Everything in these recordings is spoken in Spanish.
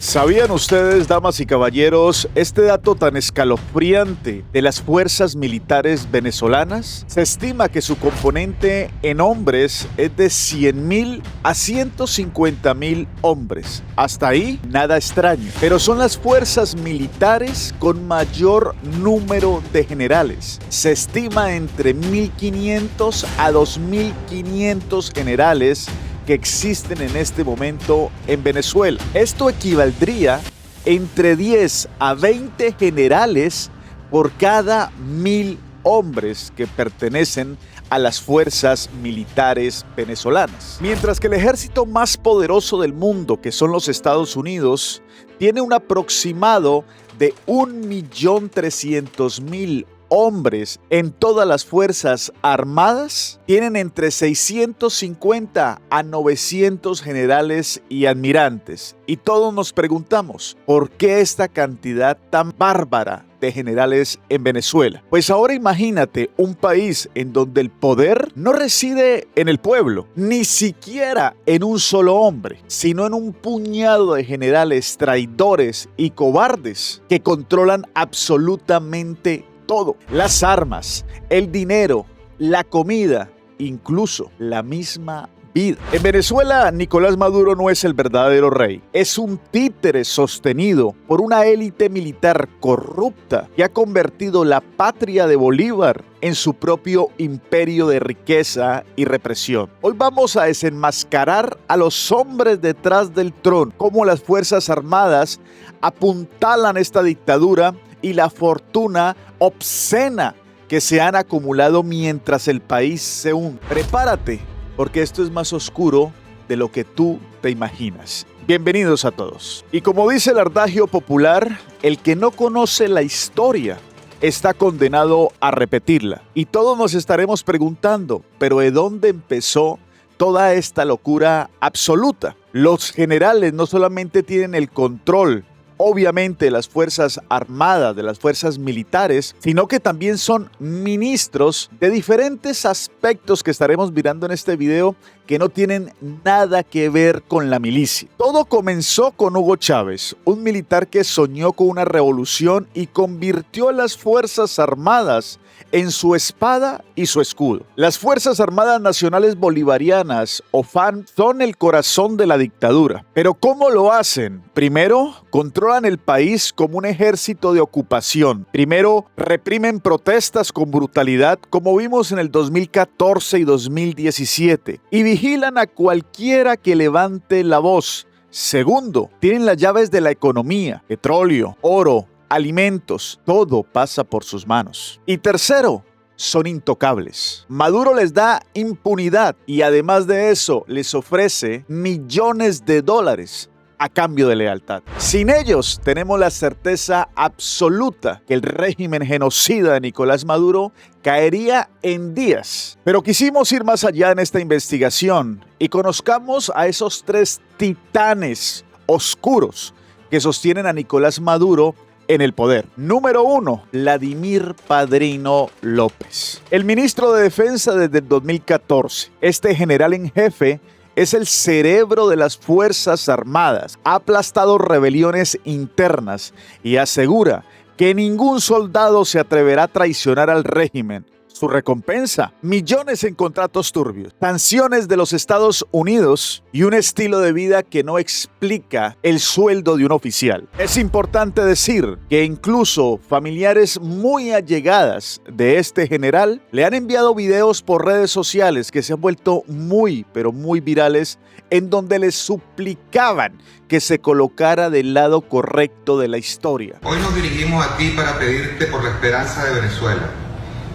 ¿Sabían ustedes, damas y caballeros, este dato tan escalofriante de las fuerzas militares venezolanas? Se estima que su componente en hombres es de 100.000 a 150.000 hombres. Hasta ahí, nada extraño. Pero son las fuerzas militares con mayor número de generales. Se estima entre 1.500 a 2.500 generales que existen en este momento en Venezuela. Esto equivaldría entre 10 a 20 generales por cada 1.000 hombres que pertenecen a las fuerzas militares venezolanas. Mientras que el ejército más poderoso del mundo, que son los Estados Unidos, tiene un aproximado de 1.300.000 hombres en todas las fuerzas armadas, tienen entre 650 a 900 generales y almirantes. Y todos nos preguntamos, ¿por qué esta cantidad tan bárbara de generales en Venezuela? Pues ahora imagínate un país en donde el poder no reside en el pueblo, ni siquiera en un solo hombre, sino en un puñado de generales traidores y cobardes que controlan absolutamente todo: las armas, el dinero, la comida, incluso la misma vida. En Venezuela, Nicolás Maduro no es el verdadero rey. Es un títere sostenido por una élite militar corrupta que ha convertido la patria de Bolívar en su propio imperio de riqueza y represión. Hoy vamos a desenmascarar a los hombres detrás del trono, cómo las Fuerzas Armadas apuntalan esta dictadura y la fortuna obscena que se han acumulado mientras el país se hunde. Prepárate, porque esto es más oscuro de lo que tú te imaginas. Bienvenidos a todos. Y como dice el adagio popular, el que no conoce la historia está condenado a repetirla. Y todos nos estaremos preguntando, ¿pero de dónde empezó toda esta locura absoluta? Los generales no solamente tienen el control, obviamente, de las fuerzas armadas, de las fuerzas militares, sino que también son ministros de diferentes aspectos que estaremos mirando en este video que no tienen nada que ver con la milicia. Todo comenzó con Hugo Chávez, un militar que soñó con una revolución y convirtió a las Fuerzas Armadas en su espada y su escudo. Las Fuerzas Armadas Nacionales Bolivarianas, o FARC, son el corazón de la dictadura. ¿Pero cómo lo hacen? Primero, controlan el país como un ejército de ocupación. Primero, reprimen protestas con brutalidad, como vimos en el 2014 y 2017, y vigilan a cualquiera que levante la voz. Segundo, tienen las llaves de la economía: petróleo, oro, alimentos, todo pasa por sus manos. Y tercero, son intocables. Maduro les da impunidad y además de eso les ofrece millones de dólares a cambio de lealtad. Sin ellos tenemos la certeza absoluta que el régimen genocida de Nicolás Maduro caería en días. Pero quisimos ir más allá en esta investigación y conozcamos a esos tres titanes oscuros que sostienen a Nicolás Maduro en el poder. Número 1, Vladimir Padrino López. El ministro de Defensa desde el 2014. Este general en jefe es el cerebro de las Fuerzas Armadas. Ha aplastado rebeliones internas y asegura que ningún soldado se atreverá a traicionar al régimen. Su recompensa: millones en contratos turbios, sanciones de los Estados Unidos y un estilo de vida que no explica el sueldo de un oficial. Es importante decir que incluso familiares muy allegadas de este general le han enviado videos por redes sociales que se han vuelto muy, pero muy virales, en donde les suplicaban que se colocara del lado correcto de la historia. Hoy nos dirigimos a ti para pedirte por la esperanza de Venezuela,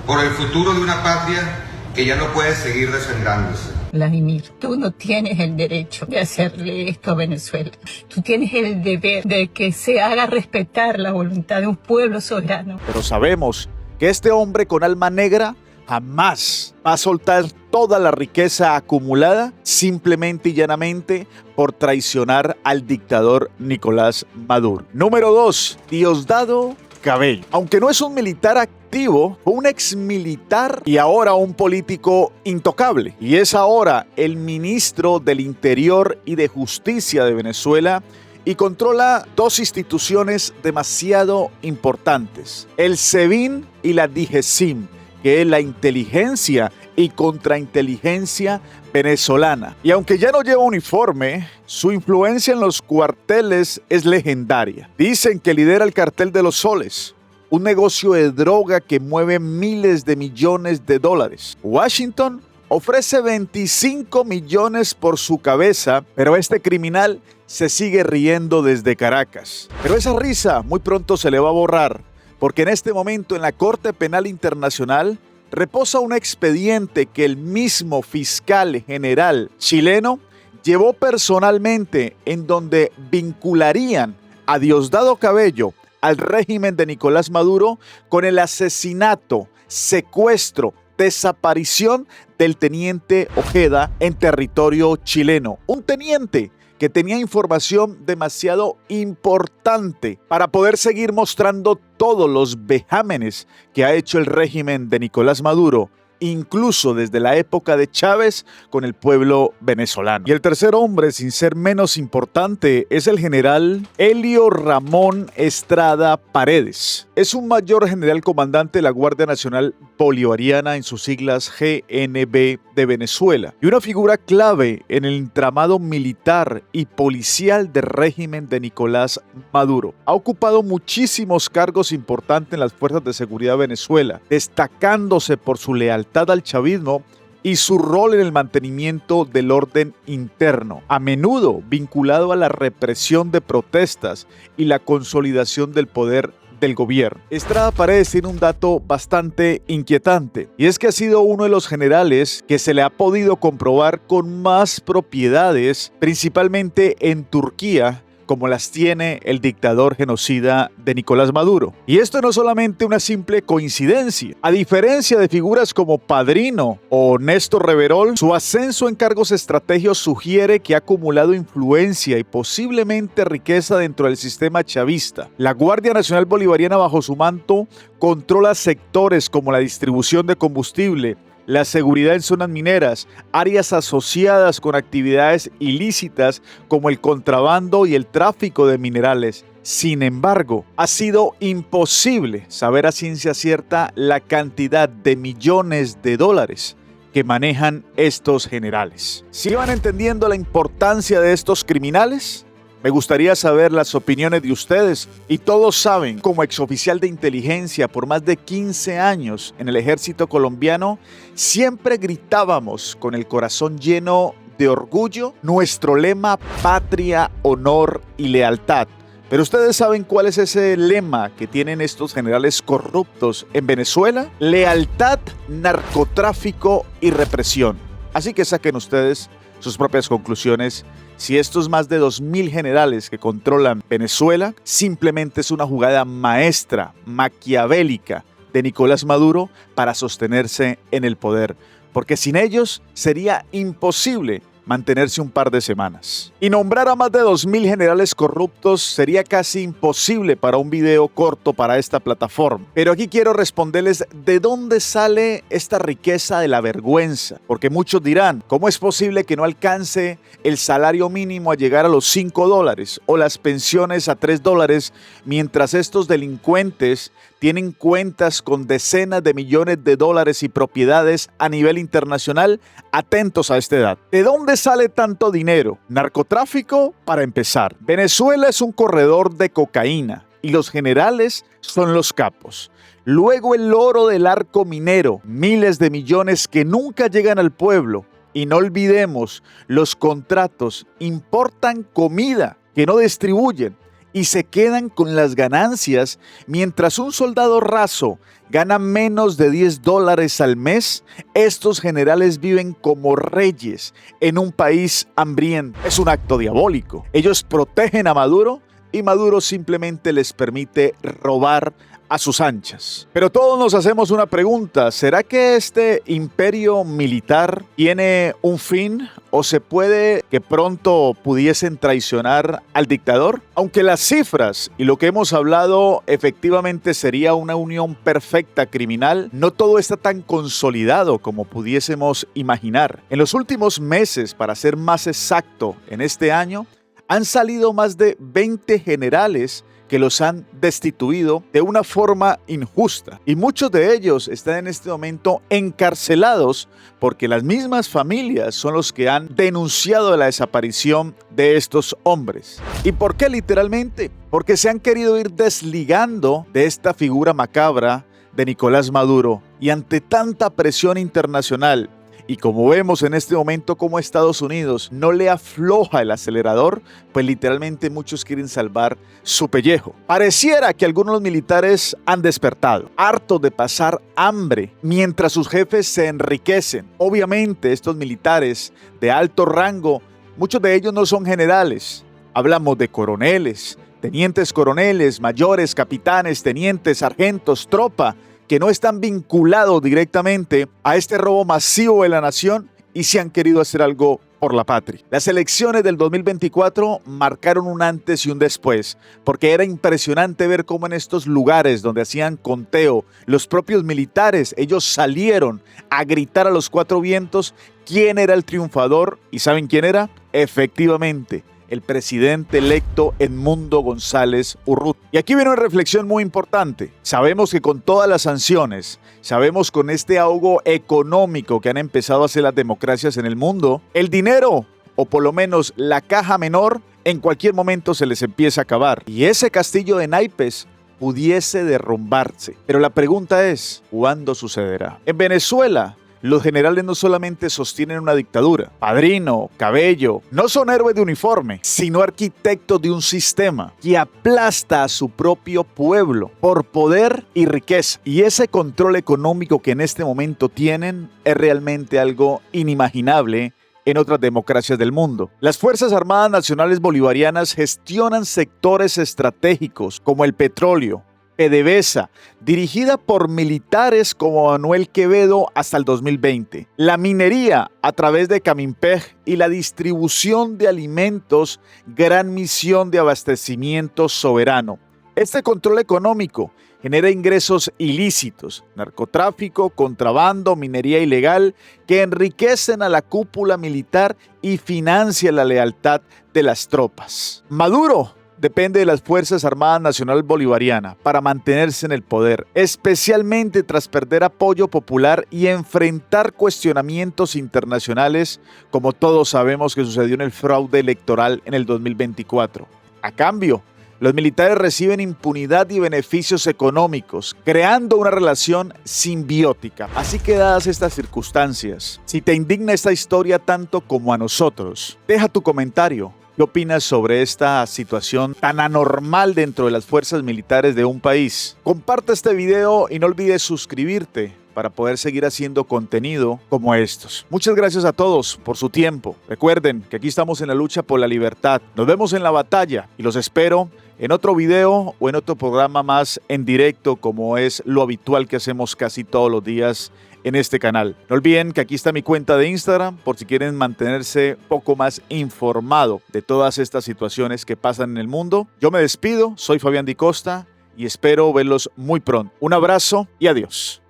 por el futuro de una patria que ya no puede seguir desangrándose. Vladimir, tú no tienes el derecho de hacerle esto a Venezuela. Tú tienes el deber de que se haga respetar la voluntad de un pueblo soberano. Pero sabemos que este hombre con alma negra jamás va a soltar toda la riqueza acumulada simplemente y llanamente por traicionar al dictador Nicolás Maduro. Número 2, Diosdado Cabello. Aunque no es un militar activo, fue un exmilitar y ahora un político intocable. Y es ahora el ministro del Interior y de Justicia de Venezuela y controla dos instituciones demasiado importantes, el SEBIN y la DIGESIM, que es la inteligencia y contrainteligencia venezolana. Y aunque ya no lleva uniforme, su influencia en los cuarteles es legendaria. Dicen que lidera el cartel de los soles, un negocio de droga que mueve miles de millones de dólares. Washington ofrece 25 millones por su cabeza, pero este criminal se sigue riendo desde Caracas. Pero esa risa muy pronto se le va a borrar, porque en este momento en la Corte Penal Internacional reposa un expediente que el mismo fiscal general chileno llevó personalmente, en donde vincularían a Diosdado Cabello al régimen de Nicolás Maduro con el asesinato, secuestro, desaparición del teniente Ojeda en territorio chileno. Un teniente que tenía información demasiado importante para poder seguir mostrando todos los vejámenes que ha hecho el régimen de Nicolás Maduro, incluso desde la época de Chávez, con el pueblo venezolano. Y el tercer hombre, sin ser menos importante, es el general Helio Ramón Estrada Paredes. Es un mayor general comandante de la Guardia Nacional Bolivariana, en sus siglas GNB, de Venezuela, y una figura clave en el entramado militar y policial del régimen de Nicolás Maduro. Ha ocupado muchísimos cargos importantes en las fuerzas de seguridad de Venezuela, destacándose por su lealtad al chavismo y su rol en el mantenimiento del orden interno, a menudo vinculado a la represión de protestas y la consolidación del poder del gobierno. Estrada Paredes tiene un dato bastante inquietante, y es que ha sido uno de los generales que se le ha podido comprobar con más propiedades, principalmente en Turquía, como las tiene el dictador genocida de Nicolás Maduro. Y esto no es solamente una simple coincidencia. A diferencia de figuras como Padrino o Néstor Reverol, su ascenso en cargos estratégicos sugiere que ha acumulado influencia y posiblemente riqueza dentro del sistema chavista. La Guardia Nacional Bolivariana, bajo su manto, controla sectores como la distribución de combustible, la seguridad en zonas mineras, áreas asociadas con actividades ilícitas como el contrabando y el tráfico de minerales. Sin embargo, ha sido imposible saber a ciencia cierta la cantidad de millones de dólares que manejan estos generales. ¿Sí van entendiendo la importancia de estos criminales? Me gustaría saber las opiniones de ustedes, y todos saben, como exoficial de inteligencia por más de 15 años en el ejército colombiano, siempre gritábamos con el corazón lleno de orgullo nuestro lema: patria, honor y lealtad. Pero ustedes saben cuál es ese lema que tienen estos generales corruptos en Venezuela: lealtad, narcotráfico y represión. Así que saquen ustedes sus propias conclusiones. Si estos más de 2.000 generales que controlan Venezuela simplemente es una jugada maestra, maquiavélica de Nicolás Maduro para sostenerse en el poder, porque sin ellos sería imposible mantenerse un par de semanas. Y nombrar a más de 2.000 generales corruptos sería casi imposible para un video corto para esta plataforma. Pero aquí quiero responderles de dónde sale esta riqueza de la vergüenza, porque muchos dirán, ¿cómo es posible que no alcance el salario mínimo a llegar a los $5 o las pensiones a $3, mientras estos delincuentes tienen cuentas con decenas de millones de dólares y propiedades a nivel internacional? Atentos a esta edad. ¿De dónde sale tanto dinero? Narcotráfico, para empezar. Venezuela es un corredor de cocaína y los generales son los capos. Luego el oro del arco minero, miles de millones que nunca llegan al pueblo. Y no olvidemos, los contratos importan comida que no distribuyen y se quedan con las ganancias, mientras un soldado raso gana menos de $10 al mes. Estos generales viven como reyes en un país hambriento. Es un acto diabólico. Ellos protegen a Maduro y Maduro simplemente les permite robar a sus anchas. Pero todos nos hacemos una pregunta: ¿será que este imperio militar tiene un fin? ¿O se puede que pronto pudiesen traicionar al dictador? Aunque las cifras y lo que hemos hablado efectivamente sería una unión perfecta criminal, no todo está tan consolidado como pudiésemos imaginar. En los últimos meses, para ser más exacto, en este año, Han salido más de 20 generales que los han destituido de una forma injusta. Y muchos de ellos están en este momento encarcelados porque las mismas familias son los que han denunciado la desaparición de estos hombres. ¿Y por qué literalmente? Porque se han querido ir desligando de esta figura macabra de Nicolás Maduro. Y ante tanta presión internacional, y como vemos en este momento como Estados Unidos no le afloja el acelerador, pues literalmente muchos quieren salvar su pellejo. Pareciera que algunos militares han despertado, hartos de pasar hambre, mientras sus jefes se enriquecen. Obviamente estos militares de alto rango, muchos de ellos no son generales. Hablamos de coroneles, tenientes coroneles, mayores, capitanes, tenientes, sargentos, tropa, que no están vinculados directamente a este robo masivo de la nación y se han querido hacer algo por la patria. Las elecciones del 2024 marcaron un antes y un después, porque era impresionante ver cómo en estos lugares donde hacían conteo, los propios militares, ellos salieron a gritar a los cuatro vientos quién era el triunfador. ¿Y saben quién era? Efectivamente, el presidente electo Edmundo González Urrutia. Y aquí viene una reflexión muy importante. Sabemos que con todas las sanciones, sabemos con este ahogo económico que han empezado a hacer las democracias en el mundo, el dinero, o por lo menos la caja menor, en cualquier momento se les empieza a acabar. Y ese castillo de naipes pudiese derrumbarse. Pero la pregunta es, ¿cuándo sucederá? En Venezuela, los generales no solamente sostienen una dictadura. Padrino, Cabello, no son héroes de uniforme, sino arquitectos de un sistema que aplasta a su propio pueblo por poder y riqueza. Y ese control económico que en este momento tienen es realmente algo inimaginable en otras democracias del mundo. Las Fuerzas Armadas Nacionales Bolivarianas gestionan sectores estratégicos como el petróleo, PDVSA, dirigida por militares como Manuel Quevedo hasta el 2020. La minería a través de Caminpeg y la distribución de alimentos, gran misión de abastecimiento soberano. Este control económico genera ingresos ilícitos, narcotráfico, contrabando, minería ilegal, que enriquecen a la cúpula militar y financian la lealtad de las tropas. Maduro depende de las Fuerzas Armadas Nacional Bolivariana para mantenerse en el poder, especialmente tras perder apoyo popular y enfrentar cuestionamientos internacionales, como todos sabemos que sucedió en el fraude electoral en el 2024. A cambio, los militares reciben impunidad y beneficios económicos, creando una relación simbiótica. Así que dadas estas circunstancias, si te indigna esta historia tanto como a nosotros, deja tu comentario. ¿Qué opinas sobre esta situación tan anormal dentro de las fuerzas militares de un país? Comparte este video y no olvides suscribirte para poder seguir haciendo contenido como estos. Muchas gracias a todos por su tiempo. Recuerden que aquí estamos en la lucha por la libertad. Nos vemos en la batalla y los espero en otro video o en otro programa más en directo, como es lo habitual que hacemos casi todos los días en este canal. No olviden que aquí está mi cuenta de Instagram por si quieren mantenerse un poco más informado de todas estas situaciones que pasan en el mundo. Yo me despido, soy Fabián Di Costa y espero verlos muy pronto. Un abrazo y adiós.